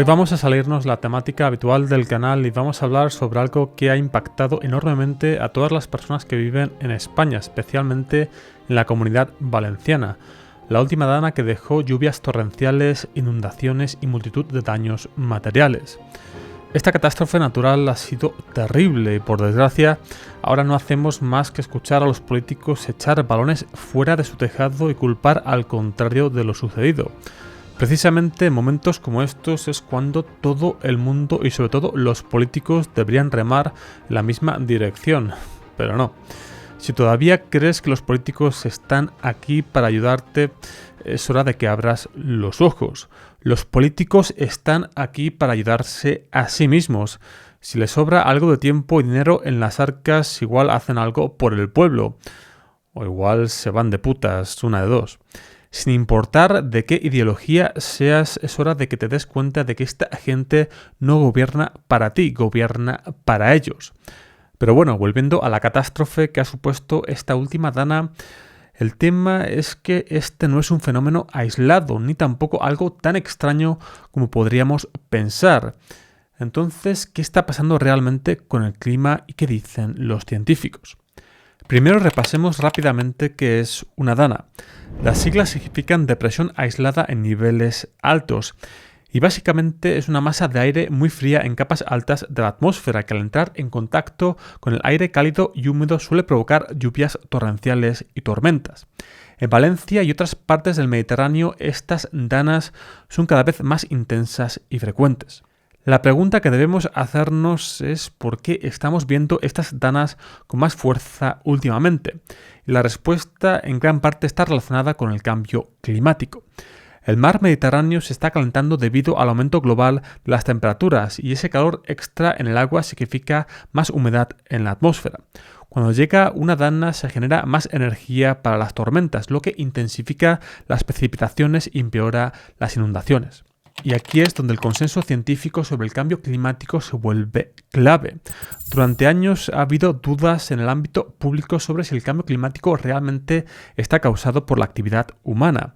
vamos a salirnos la temática habitual del canal y vamos a hablar sobre algo que ha impactado enormemente a todas las personas que viven en España, especialmente en la Comunidad Valenciana. La última dana que dejó lluvias torrenciales, inundaciones y multitud de daños materiales. Esta catástrofe natural ha sido terrible y, por desgracia, ahora no hacemos más que escuchar a los políticos echar balones fuera de su tejado y culpar al contrario de lo sucedido. Precisamente en momentos como estos es cuando todo el mundo y sobre todo los políticos deberían remar en la misma dirección, pero no. Si todavía crees que los políticos están aquí para ayudarte, es hora de que abras los ojos. Los políticos están aquí para ayudarse a sí mismos. Si les sobra algo de tiempo y dinero en las arcas, igual hacen algo por el pueblo. O igual se van de putas, una de dos. Sin importar de qué ideología seas, es hora de que te des cuenta de que esta gente no gobierna para ti, gobierna para ellos. Pero bueno, volviendo a la catástrofe que ha supuesto esta última dana, el tema es que este no es un fenómeno aislado, ni tampoco algo tan extraño como podríamos pensar. Entonces, ¿qué está pasando realmente con el clima y qué dicen los científicos? Primero repasemos rápidamente qué es una dana. Las siglas significan depresión aislada en niveles altos. Y básicamente es una masa de aire muy fría en capas altas de la atmósfera que al entrar en contacto con el aire cálido y húmedo suele provocar lluvias torrenciales y tormentas. En Valencia y otras partes del Mediterráneo estas danas son cada vez más intensas y frecuentes. La pregunta que debemos hacernos es por qué estamos viendo estas danas con más fuerza últimamente. Y la respuesta en gran parte está relacionada con el cambio climático. El mar Mediterráneo se está calentando debido al aumento global de las temperaturas y ese calor extra en el agua significa más humedad en la atmósfera. Cuando llega una dana se genera más energía para las tormentas, lo que intensifica las precipitaciones y empeora las inundaciones. Y aquí es donde el consenso científico sobre el cambio climático se vuelve clave. Durante años ha habido dudas en el ámbito público sobre si el cambio climático realmente está causado por la actividad humana.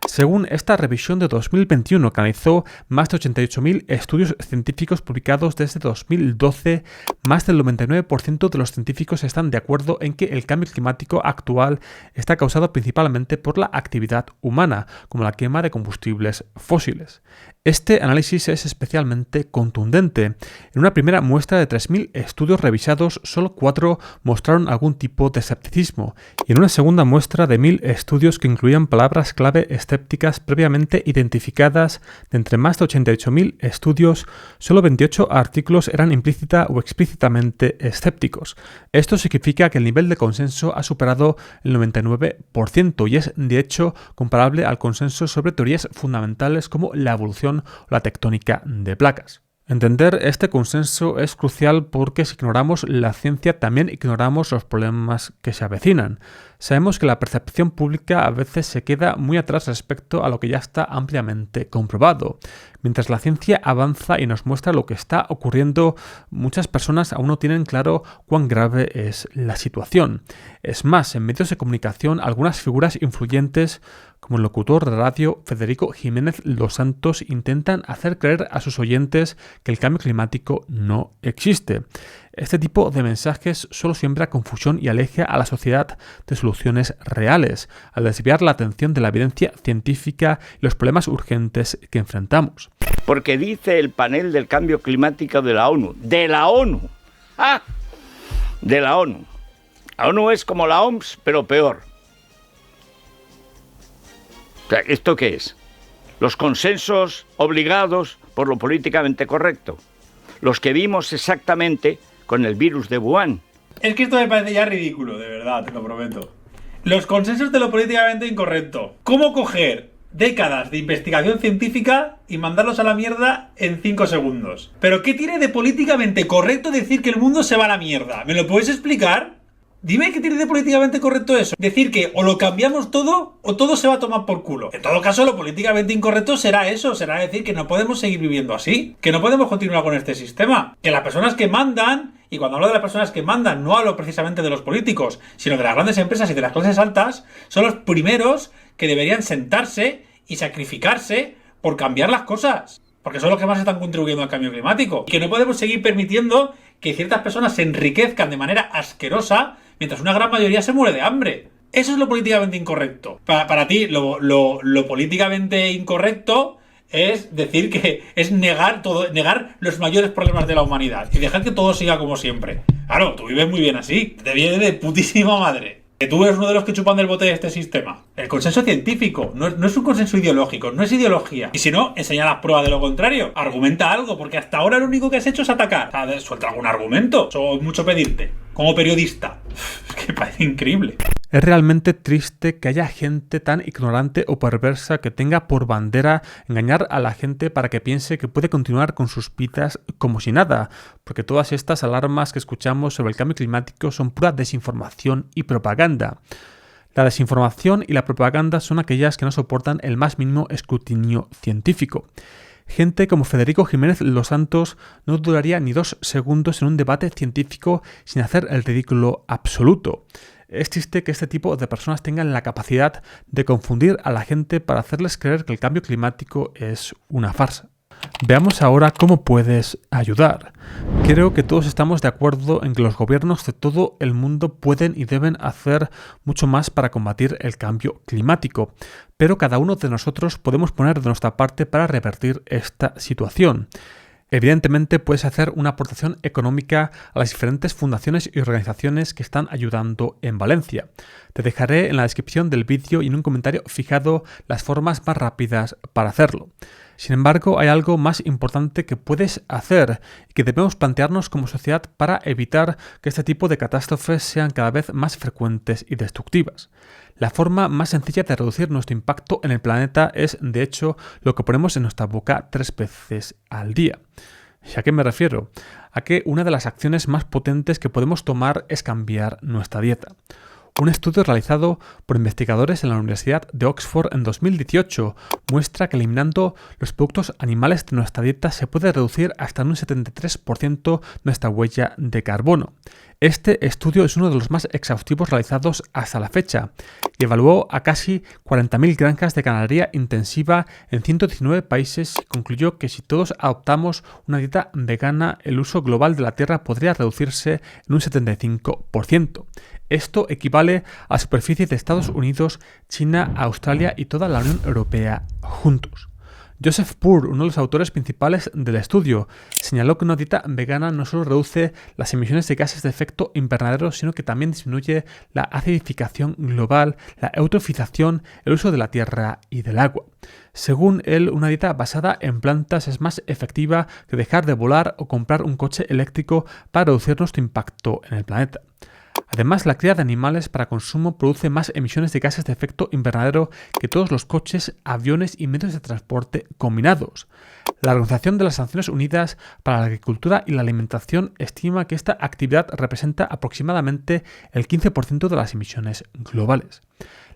Según esta revisión de 2021, que analizó más de 88.000 estudios científicos publicados desde 2012, más del 99% de los científicos están de acuerdo en que el cambio climático actual está causado principalmente por la actividad humana, como la quema de combustibles fósiles. Este análisis es especialmente contundente. En una primera muestra de 3.000 estudios revisados, solo 4 mostraron algún tipo de escepticismo, y en una segunda muestra de 1.000 estudios que incluían palabras clave escépticas previamente identificadas, de entre más de 88.000 estudios, solo 28 artículos eran implícita o explícitamente escépticos. Esto significa que el nivel de consenso ha superado el 99% y es, de hecho, comparable al consenso sobre teorías fundamentales como la evolución o la tectónica de placas. Entender este consenso es crucial porque si ignoramos la ciencia también ignoramos los problemas que se avecinan. Sabemos que la percepción pública a veces se queda muy atrás respecto a lo que ya está ampliamente comprobado. Mientras la ciencia avanza y nos muestra lo que está ocurriendo, muchas personas aún no tienen claro cuán grave es la situación. Es más, en medios de comunicación, algunas figuras influyentes, como el locutor de radio Federico Jiménez Los Santos, intentan hacer creer a sus oyentes que el cambio climático no existe. Este tipo de mensajes solo siembra confusión y aleja a la sociedad de soluciones reales, al desviar la atención de la evidencia científica y los problemas urgentes que enfrentamos. Porque dice el panel del cambio climático de la ONU. ¡De la ONU! ¡Ah! De la ONU. La ONU es como la OMS, pero peor. O sea, ¿esto qué es? Los consensos obligados por lo políticamente correcto. Los que vimos exactamente con el virus de Wuhan. Es que esto me parece ya ridículo, de verdad, te lo prometo. Los consensos de lo políticamente incorrecto. ¿Cómo coger décadas de investigación científica y mandarlos a la mierda en 5 segundos? ¿Pero qué tiene de políticamente correcto decir que el mundo se va a la mierda? ¿Me lo puedes explicar? Dime qué tiene de políticamente correcto eso. Decir que o lo cambiamos todo o todo se va a tomar por culo. En todo caso, lo políticamente incorrecto será eso. Será decir que no podemos seguir viviendo así. Que no podemos continuar con este sistema. Que las personas que mandan, y cuando hablo de las personas que mandan, no hablo precisamente de los políticos, sino de las grandes empresas y de las clases altas, son los primeros que deberían sentarse y sacrificarse por cambiar las cosas. porque son los que más están contribuyendo al cambio climático. Y que no podemos seguir permitiendo que ciertas personas se enriquezcan de manera asquerosa mientras una gran mayoría se muere de hambre. Eso es lo políticamente incorrecto. Para ti, lo políticamente incorrecto es decir que es negar los mayores problemas de la humanidad y dejar que todo siga como siempre. Claro, tú vives muy bien así, te viene de putísima madre. Que tú eres uno de los que chupan del bote de este sistema. El consenso científico no es un consenso ideológico, no es ideología. Y si no, enseña las pruebas de lo contrario. Argumenta algo, porque hasta ahora lo único que has hecho es atacar. O sea, suelta algún argumento. Eso es mucho pedirte. Como periodista. Es que parece increíble. Es realmente triste que haya gente tan ignorante o perversa que tenga por bandera engañar a la gente para que piense que puede continuar con sus vidas como si nada, porque todas estas alarmas que escuchamos sobre el cambio climático son pura desinformación y propaganda. La desinformación y la propaganda son aquellas que no soportan el más mínimo escrutinio científico. Gente como Federico Jiménez Los Santos no duraría ni 2 segundos en un debate científico sin hacer el ridículo absoluto. Es triste que este tipo de personas tengan la capacidad de confundir a la gente para hacerles creer que el cambio climático es una farsa. Veamos ahora cómo puedes ayudar. Creo que todos estamos de acuerdo en que los gobiernos de todo el mundo pueden y deben hacer mucho más para combatir el cambio climático, pero cada uno de nosotros podemos poner de nuestra parte para revertir esta situación. Evidentemente puedes hacer una aportación económica a las diferentes fundaciones y organizaciones que están ayudando en Valencia. Te dejaré en la descripción del vídeo y en un comentario fijado las formas más rápidas para hacerlo. Sin embargo, hay algo más importante que puedes hacer y que debemos plantearnos como sociedad para evitar que este tipo de catástrofes sean cada vez más frecuentes y destructivas. La forma más sencilla de reducir nuestro impacto en el planeta es, de hecho, lo que ponemos en nuestra boca 3 veces al día. ¿Y a qué me refiero? A que una de las acciones más potentes que podemos tomar es cambiar nuestra dieta. Un estudio realizado por investigadores en la Universidad de Oxford en 2018 muestra que eliminando los productos animales de nuestra dieta se puede reducir hasta en un 73% nuestra huella de carbono. Este estudio es uno de los más exhaustivos realizados hasta la fecha y evaluó a casi 40.000 granjas de ganadería intensiva en 119 países y concluyó que si todos adoptamos una dieta vegana, el uso global de la tierra podría reducirse en un 75%. Esto equivale a la superficie de Estados Unidos, China, Australia y toda la Unión Europea juntos. Joseph Poore, uno de los autores principales del estudio, señaló que una dieta vegana no solo reduce las emisiones de gases de efecto invernadero, sino que también disminuye la acidificación global, la eutrofización, el uso de la tierra y del agua. Según él, una dieta basada en plantas es más efectiva que dejar de volar o comprar un coche eléctrico para reducir nuestro impacto en el planeta. Además, la cría de animales para consumo produce más emisiones de gases de efecto invernadero que todos los coches, aviones y medios de transporte combinados. La Organización de las Naciones Unidas para la Agricultura y la Alimentación estima que esta actividad representa aproximadamente el 15% de las emisiones globales.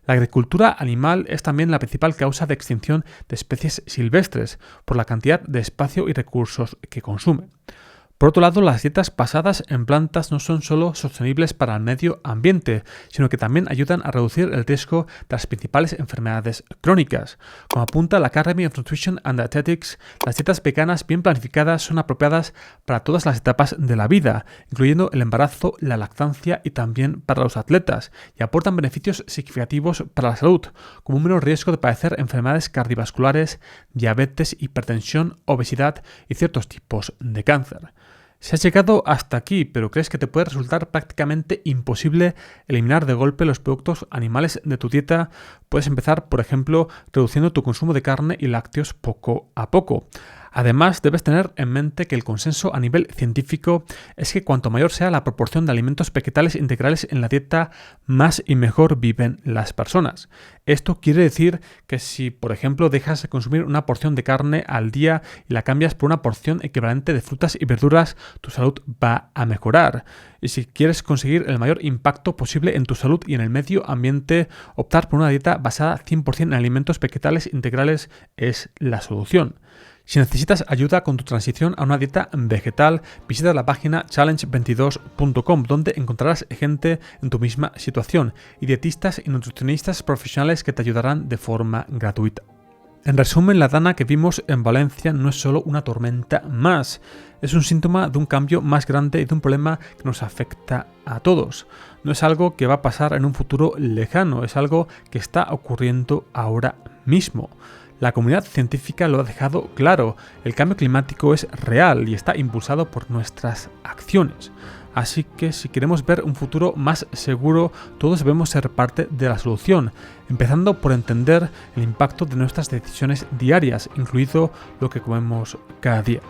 La agricultura animal es también la principal causa de extinción de especies silvestres por la cantidad de espacio y recursos que consume. Por otro lado, las dietas basadas en plantas no son solo sostenibles para el medio ambiente, sino que también ayudan a reducir el riesgo de las principales enfermedades crónicas. Como apunta la Academy of Nutrition and Dietetics, las dietas veganas bien planificadas son apropiadas para todas las etapas de la vida, incluyendo el embarazo, la lactancia y también para los atletas, y aportan beneficios significativos para la salud, como un menor riesgo de padecer enfermedades cardiovasculares, diabetes, hipertensión, obesidad y ciertos tipos de cáncer. Si has llegado hasta aquí, pero crees que te puede resultar prácticamente imposible eliminar de golpe los productos animales de tu dieta, puedes empezar, por ejemplo, reduciendo tu consumo de carne y lácteos poco a poco. Además, debes tener en mente que el consenso a nivel científico es que cuanto mayor sea la proporción de alimentos vegetales integrales en la dieta, más y mejor viven las personas. Esto quiere decir que si, por ejemplo, dejas de consumir una porción de carne al día y la cambias por una porción equivalente de frutas y verduras, tu salud va a mejorar. Y si quieres conseguir el mayor impacto posible en tu salud y en el medio ambiente, optar por una dieta basada 100% en alimentos vegetales integrales es la solución. Si necesitas ayuda con tu transición a una dieta vegetal, visita la página challenge22.com, donde encontrarás gente en tu misma situación y dietistas y nutricionistas profesionales que te ayudarán de forma gratuita. En resumen, la dana que vimos en Valencia no es solo una tormenta más, es un síntoma de un cambio más grande y de un problema que nos afecta a todos. No es algo que va a pasar en un futuro lejano, es algo que está ocurriendo ahora mismo. La comunidad científica lo ha dejado claro, el cambio climático es real y está impulsado por nuestras acciones. Así que si queremos ver un futuro más seguro, todos debemos ser parte de la solución, empezando por entender el impacto de nuestras decisiones diarias, incluido lo que comemos cada día.